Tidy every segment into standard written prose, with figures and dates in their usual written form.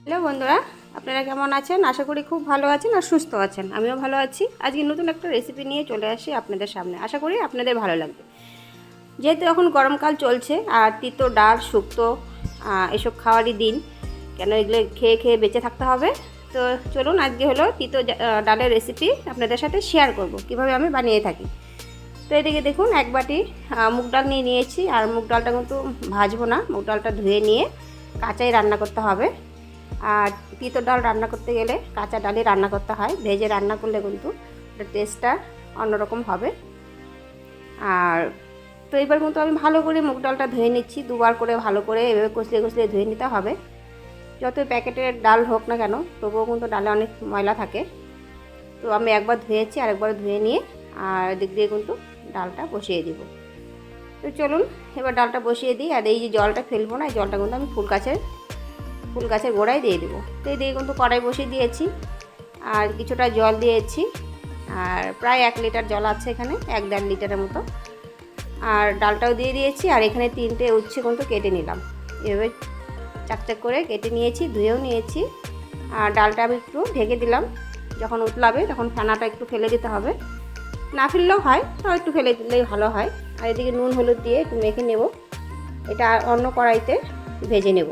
Hello বন্ধুরা, আপনারা কেমন আছেন? আশা করি খুব ভালো আছেন আর সুস্থ আছেন। আমিও ভালো আছি। আজকে নতুন একটা রেসিপি নিয়ে চলে আসি আপনাদের সামনে। আশা করি আপনাদের ভালো লাগবে। যেহেতু এখন গরমকাল চলছে আর তিতো ডাল শুক্তো এসব খাওয়ারই দিন, কেন এগুলো খেয়ে খেয়ে বেঁচে থাকতে হবে। তো চলুন আজকে হলো তিতো ডালের রেসিপি আপনাদের সাথে শেয়ার করব কীভাবে আমি বানিয়ে থাকি। তো এদিকে দেখুন এক বাটি মুগ ডাল নিয়ে নিয়েছি। আর মুগ ডালটা কিন্তু ভাজবো না, মুগ ডালটা ধুয়ে নিয়ে কাঁচাই রান্না করতে হবে। আর তিতো ডাল রান্না করতে গেলে কাঁচা ডালই রান্না করতে হয়, ভেজে রান্না করলে কিন্তু ওটার টেস্টটা অন্যরকম হবে। আর তো এবার কিন্তু আমি ভালো করে মুগ ডালটা ধুয়ে নিচ্ছি, দুবার করে ভালো করে এভাবে কষলে কষলে ধুয়ে নিতে হবে। যত প্যাকেটের ডাল হোক না কেন তবুও কিন্তু ডালে অনেক ময়লা থাকে। তো আমি একবার ধুয়েছি, আরেকবার ধুয়ে নিয়ে আর দিক দিয়ে কিন্তু ডালটা বসিয়ে দিব। তো চলুন এবার ডালটা বসিয়ে দিই। আর এই যে জলটা ফেলবো না, এই জলটা কিন্তু আমি ফুল গাছের গোড়ায় দিয়ে দেবো। তো এই দিয়ে কিন্তু কড়াই বসিয়ে দিয়েছি আর কিছুটা জল দিয়েছি। আর প্রায় 1 লিটার জল আছে এখানে, 1-1.5 লিটারের মতো। আর ডালটাও দিয়ে দিয়েছি। আর এখানে 3টে উচ্ছে কিন্তু কেটে নিলাম, এভাবে চাকচাক করে কেটে নিয়েছি, ধুয়েও নিয়েছি। আর ডালটা আমি একটু ঢেকে দিলাম, যখন উতলাবে তখন ফেনাটা একটু ফেলে দিতে হবে, না ফেললেও হয়, তাও একটু ফেলে দিলেই ভালো হয়। আর এদিকে নুন হলুদ দিয়ে একটু মেখে নেব, এটা অন্য কড়াইতে ভেজে নেব।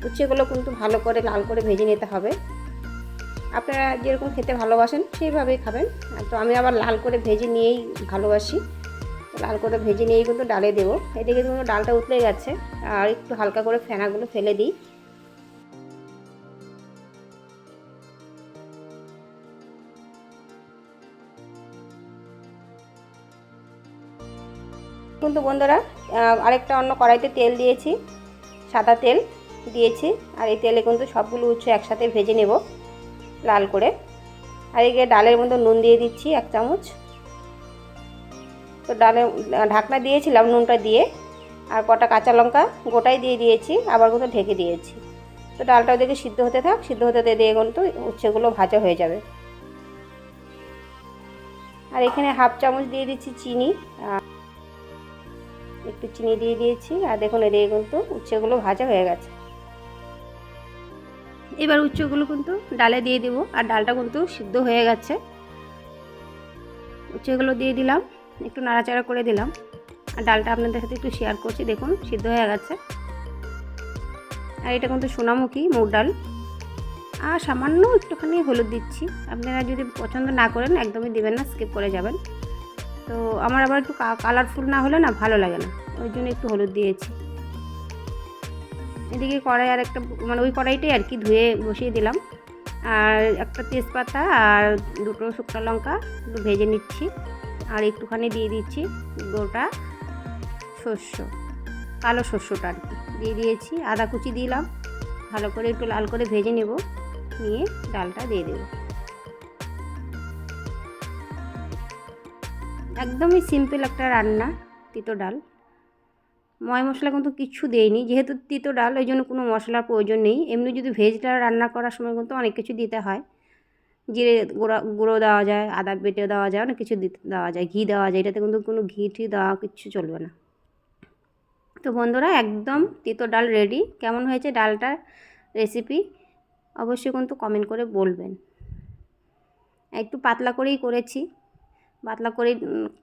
উচ্ছেগুলো কিন্তু ভালো করে লাল করে ভেজে নিতে হবে। আপনারা যেরকম খেতে ভালোবাসেন সেইভাবেই খাবেন। তো আমি আবার লাল করে ভেজে নিয়েই ভালোবাসি, লাল করে ভেজে নিয়েই কিন্তু ডালে দেবো। এদিকে কিন্তু ডালটা উতলে গেছে, আর একটু হালকা করে ফেনাগুলো ফেলে দিই। কিন্তু বন্ধুরা আরেকটা অন্য কড়াইতে তেল দিয়েছি, সাদা তেল দিয়েছি। আর এই তেলে কিন্তু সবগুলো উচ্ছে একসাথে ভেজে নেব লাল করে। আর এদিকে ডালের মধ্যে নুন দিয়ে দিচ্ছি 1 চামচ। তো ডালে ঢাকনা দিয়েছিলাম নুনটা দিয়ে, আর কটা কাঁচা লঙ্কা গোটাই দিয়ে দিয়েছি, আবার কিন্তু ঢেকে দিয়েছি। তো ডালটা ওদিকে সিদ্ধ হতে থাক, সিদ্ধ হতে দিয়ে কিন্তু উচ্ছেগুলো ভাজা হয়ে যাবে। আর এখানে 1/2 চামচ দিয়ে দিচ্ছি চিনি, একটু চিনি দিয়ে দিয়েছি। আর দেখুন এদিকে কিন্তু উচ্ছেগুলো ভাজা হয়ে গেছে। এবার উচ্ছেগুলো কিন্তু ডালে দিয়ে দেব। আর ডালটা কিন্তু সিদ্ধ হয়ে গেছে, উচ্ছেগুলো দিয়ে দিলাম, একটু নাড়াচাড়া করে দিলাম। আর ডালটা আপনাদের সাথে একটু শেয়ার করছি, দেখুন সিদ্ধ হয়ে গেছে। আর এটা কিন্তু সোনামুখী মুগ ডাল। আর সামান্য একটুখানি হলুদ দিচ্ছি, আপনারা যদি পছন্দ না করেন একদমই দেবেন না, স্কিপ করে যাবেন। তো আমার আবার একটু কালারফুল না হলে না ভালো লাগে না, ওই জন্য একটু হলুদ দিয়েছি। এদিকে কড়াই আর একটা মানে ওই কড়াইটাই আর কি ধুয়ে বসিয়ে দিলাম। আর একটা তেজপাতা আর 2টো শুকনো লঙ্কা একটু ভেজে নিচ্ছি। আর একটুখানি দিয়ে দিচ্ছি গোটা শস্য, কালো শস্যটা আর কি দিয়ে দিয়েছি। আদা কুচি দিলাম, ভালো করে একটু লাল করে ভেজে নেব, নিয়ে ডালটা দিয়ে দেব। একদমই সিম্পল একটা রান্না তিতো ডাল, ময় মশলা কিন্তু কিচ্ছু দেয়নি, যেহেতু তিতো ডাল ওই জন্য কোনো মশলার প্রয়োজন নেই। এমনি যদি ভেজ ডাল রান্না করার সময় কিন্তু অনেক কিছু দিতে হয়, জিরে গুঁড়ো দেওয়া যায়, আদা বেটে দেওয়া যায়, অনেক কিছু দেওয়া যায়, ঘি দেওয়া যায়। এটাতে কিন্তু কোনো ঘি টি দেওয়া কিচ্ছু চলবে না। তো বন্ধুরা একদম তিতো ডাল রেডি। কেমন হয়েছে ডালটার রেসিপি অবশ্যই কিন্তু কমেন্ট করে বলবেন। একটু পাতলা করেই করেছি, পাতলা করে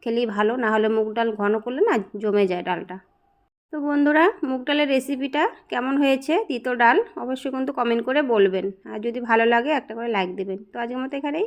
খেলেই ভালো, না হলে মুগ ডাল ঘন করলে না জমে যায় ডালটা। তো বন্ধুরা মুগ ডালের রেসিপিটা কেমন হয়েছে তিতো ডাল অবশ্যই কিন্তু কমেন্ট করে বলবেন। আর যদি ভালো লাগে একটা করে লাইক দেবেন। তো আজকের মতো এখানেই